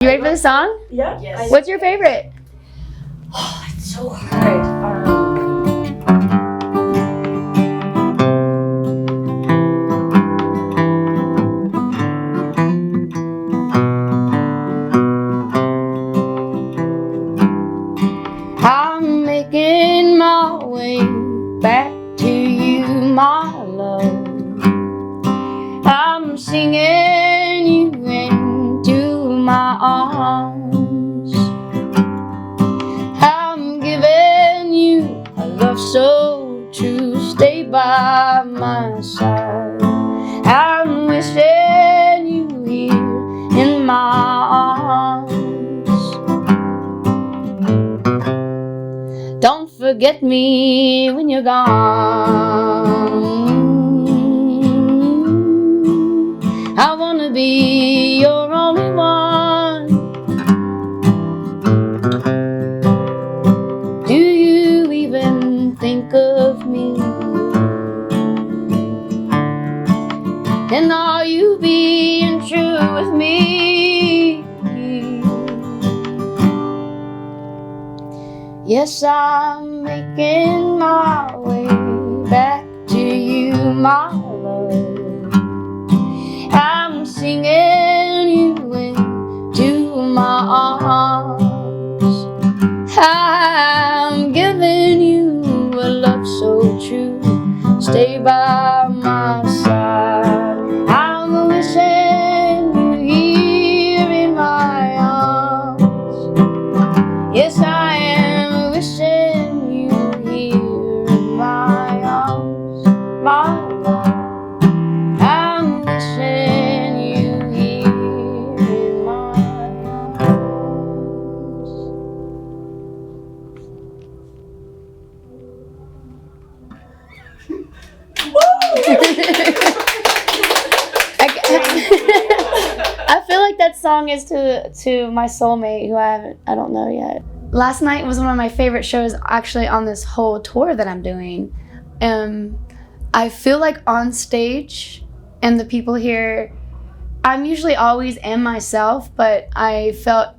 You ready for the song? Yeah. Yes. What's your favorite? Oh, it's so hard. I'm making my way back to you, my love. I'm singing you into my arms. I'm giving you a love so true. Stay by my side. I'm wishing you here in my arms. Don't forget me when you're gone. I wanna be your only one. Do you even think of me? And are you being true with me? Yes, I'm making my way back to you, my love. I'm singing you into my arms. I'm giving you a love so true. Stay by my side. I'm wishing you here in my arms. Yes, I am wishing you here in my arms, my love. I'm wishing you here in my arms. I feel like that song is to my soulmate who I don't know yet. Last night was one of my favorite shows actually on this whole tour that I'm doing. I feel like on stage and the people here, I'm usually always am myself, but I felt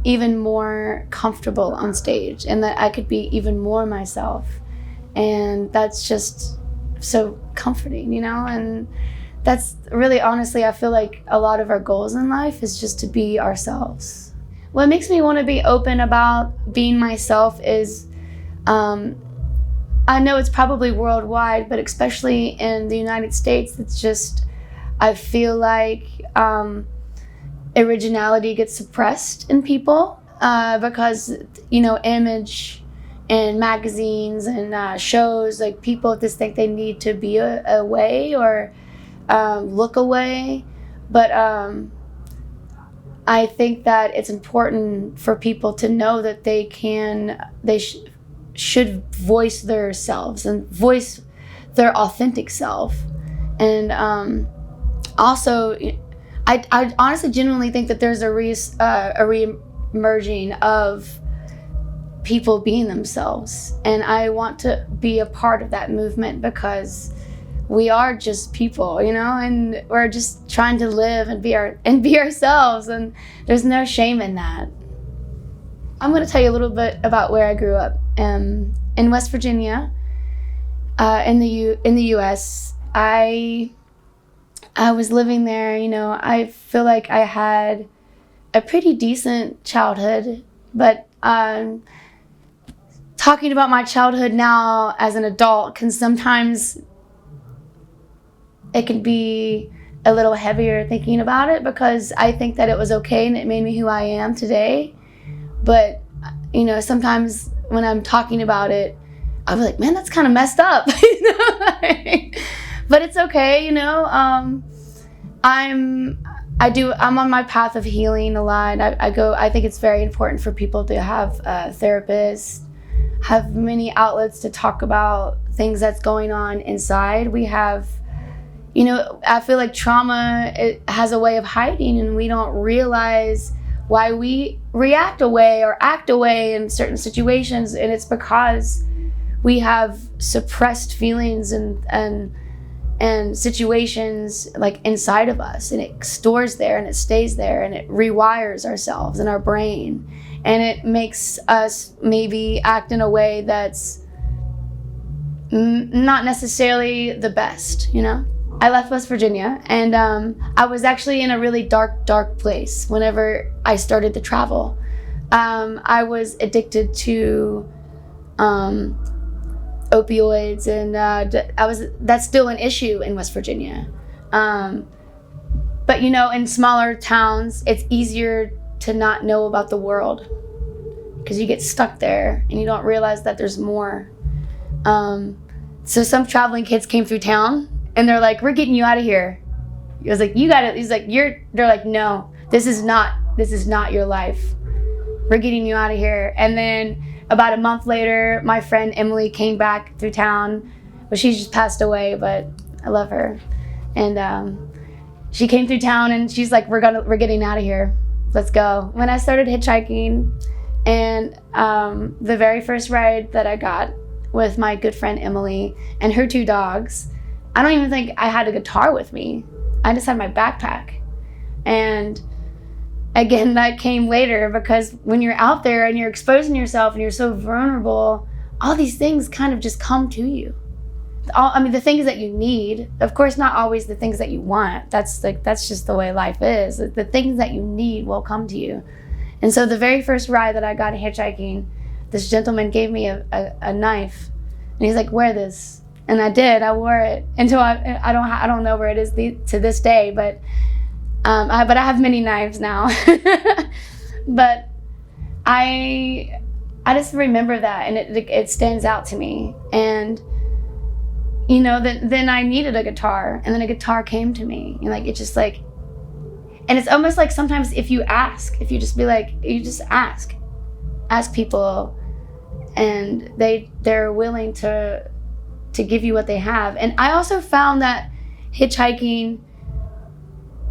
even more comfortable on stage and that I could be even more myself. And that's just so comforting, you know? And that's really, honestly, I feel like a lot of our goals in life is just to be ourselves. What makes me want to be open about being myself is, I know it's probably worldwide, but especially in the United States, it's just, I feel like originality gets suppressed in people because, you know, image and magazines and shows, like people just think they need to be a way or look away. But I think that it's important for people to know that they should voice their selves and voice their authentic self. And also, I honestly genuinely think that there's a re-emerging of people being themselves. And I want to be a part of that movement because we are just people, you know, and we're just trying to live and be ourselves, and there's no shame in that. I'm going to tell you a little bit about where I grew up. In West Virginia, in the U.S. I was living there. You know, I feel like I had a pretty decent childhood, but talking about my childhood now as an adult can sometimes it can be a little heavier thinking about it because I think that it was okay and it made me who I am today. But, you know, sometimes when I'm talking about it, I'll be like, man, that's kind of messed up. You know? But it's okay, you know. I'm on my path of healing a lot. I think it's very important for people to have therapists, have many outlets to talk about things that's going on inside. We have, you know, I feel like trauma, it has a way of hiding, and we don't realize why we react away or act away in certain situations, and it's because we have suppressed feelings and and situations like inside of us, and it stores there and it stays there and it rewires ourselves in our brain, and it makes us maybe act in a way that's not necessarily the best, you know? I left West Virginia, and I was actually in a really dark place whenever I started to travel. I was addicted to opioids, and that's still an issue in West Virginia. But you know, in smaller towns, it's easier to not know about the world because you get stuck there and you don't realize that there's more. So some traveling kids came through town and they're like, "We're getting you out of here." I was like, "You got it." He's like, They're like, "No, this is not your life. We're getting you out of here." And then about a month later, my friend Emily came back through town. Well, she just passed away, but I love her. And she came through town and she's like, we're getting out of here. Let's go. When I started hitchhiking, and the very first ride that I got with my good friend Emily and her 2 dogs, I don't even think I had a guitar with me. I just had my backpack. And again, that came later, because when you're out there and you're exposing yourself and you're so vulnerable, all these things kind of just come to you. The things that you need, of course, not always the things that you want. That's just the way life is. The things that you need will come to you. And so the very first ride that I got hitchhiking, this gentleman gave me a knife, and he's like, "Wear this." And I did. I wore it until I don't know where it is to this day, but I have many knives now. But I just remember that, and it stands out to me. And you know, then I needed a guitar, and then a guitar came to me, and like, it's just like, and it's almost like sometimes if you just be like, you just ask people, and they're willing to give you what they have. And I also found that hitchhiking,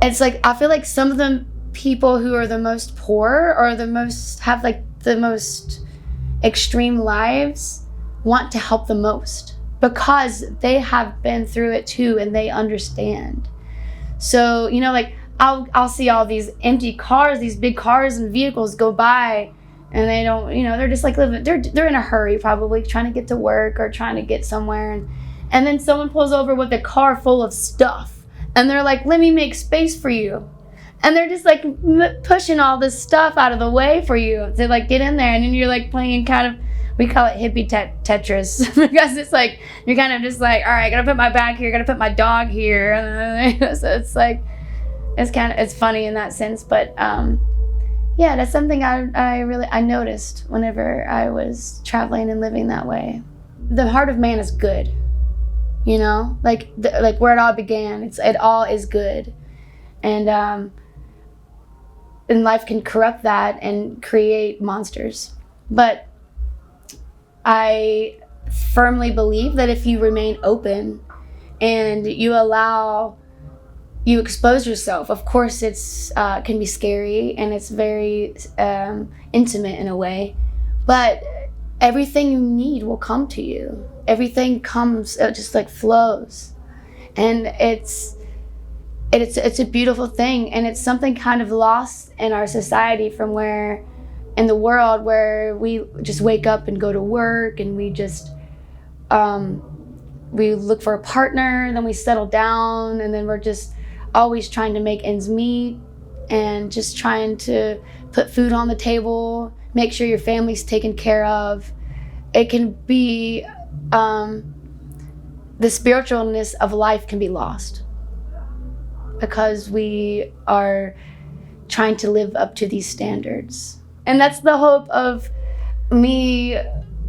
it's like, I feel like some of the people who are the most poor or have like the most extreme lives want to help the most, because they have been through it too and they understand. So, you know, like I'll see all these empty cars, these big cars and vehicles go by, and they don't, you know, they're just like living, they're in a hurry, probably trying to get to work or trying to get somewhere, and then someone pulls over with a car full of stuff, and they're like, "Let me make space for you." And they're just like pushing all this stuff out of the way for you to like get in there, and then you're like playing kind of, we call it hippie Tetris, because it's like, you're kind of just like, all right, I gotta put my bag here, gotta put my dog here. So it's like, it's funny in that sense. But yeah, that's something I noticed whenever I was traveling and living that way. The heart of man is good, you know, like where it all began. It all is good, and life can corrupt that and create monsters. But I firmly believe that if you remain open and you expose yourself, of course it's can be scary, and it's very intimate in a way, but everything you need will come to you. Everything comes, it just like flows, and it's a beautiful thing. And it's something kind of lost in our society, from where in the world where we just wake up and go to work, and we just we look for a partner, then we settle down, and then we're just always trying to make ends meet, and just trying to put food on the table, make sure your family's taken care of. It can be the spiritualness of life can be lost, because we are trying to live up to these standards. And that's the hope of me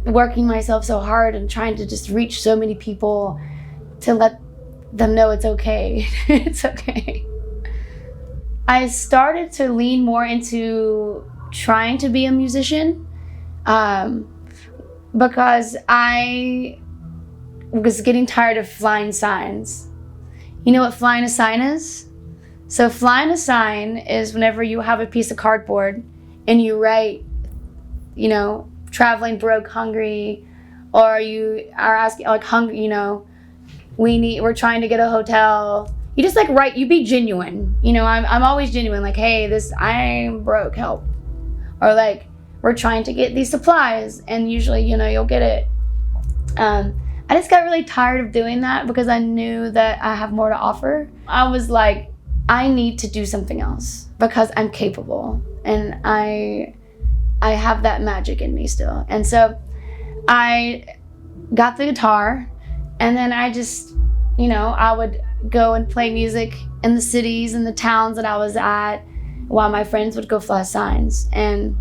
working myself so hard and trying to just reach so many people, to let them know it's okay. It's okay. I started to lean more into trying to be a musician, because I was getting tired of flying signs. You know what flying a sign is? So flying a sign is whenever you have a piece of cardboard and you write, you know, traveling broke, hungry, or you are asking like hungry, you know, we're trying to get a hotel. You just like write, you be genuine. You know, I'm always genuine. Like, hey, I'm broke, help. Or like, we're trying to get these supplies, and usually, you know, you'll get it. I just got really tired of doing that because I knew that I have more to offer. I was like, I need to do something else because I'm capable, and I have that magic in me still. And so I got the guitar, and then I just, you know, I would go and play music in the cities and the towns that I was at while my friends would go fly signs. And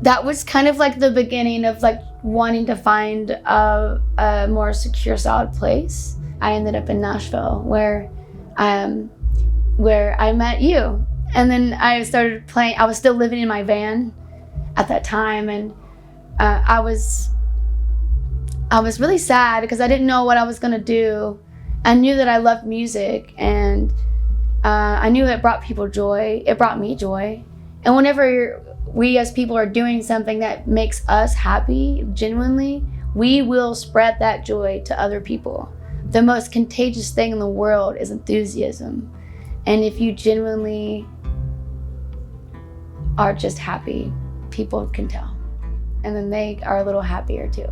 that was kind of like the beginning of like wanting to find a more secure, solid place. I ended up in Nashville where I met you. And then I started playing. I was still living in my van at that time, and I was really sad because I didn't know what I was gonna do. I knew that I loved music, and I knew it brought people joy. It brought me joy. And whenever we as people are doing something that makes us happy, genuinely, we will spread that joy to other people. The most contagious thing in the world is enthusiasm. And if you genuinely are just happy, people can tell. And then they are a little happier too.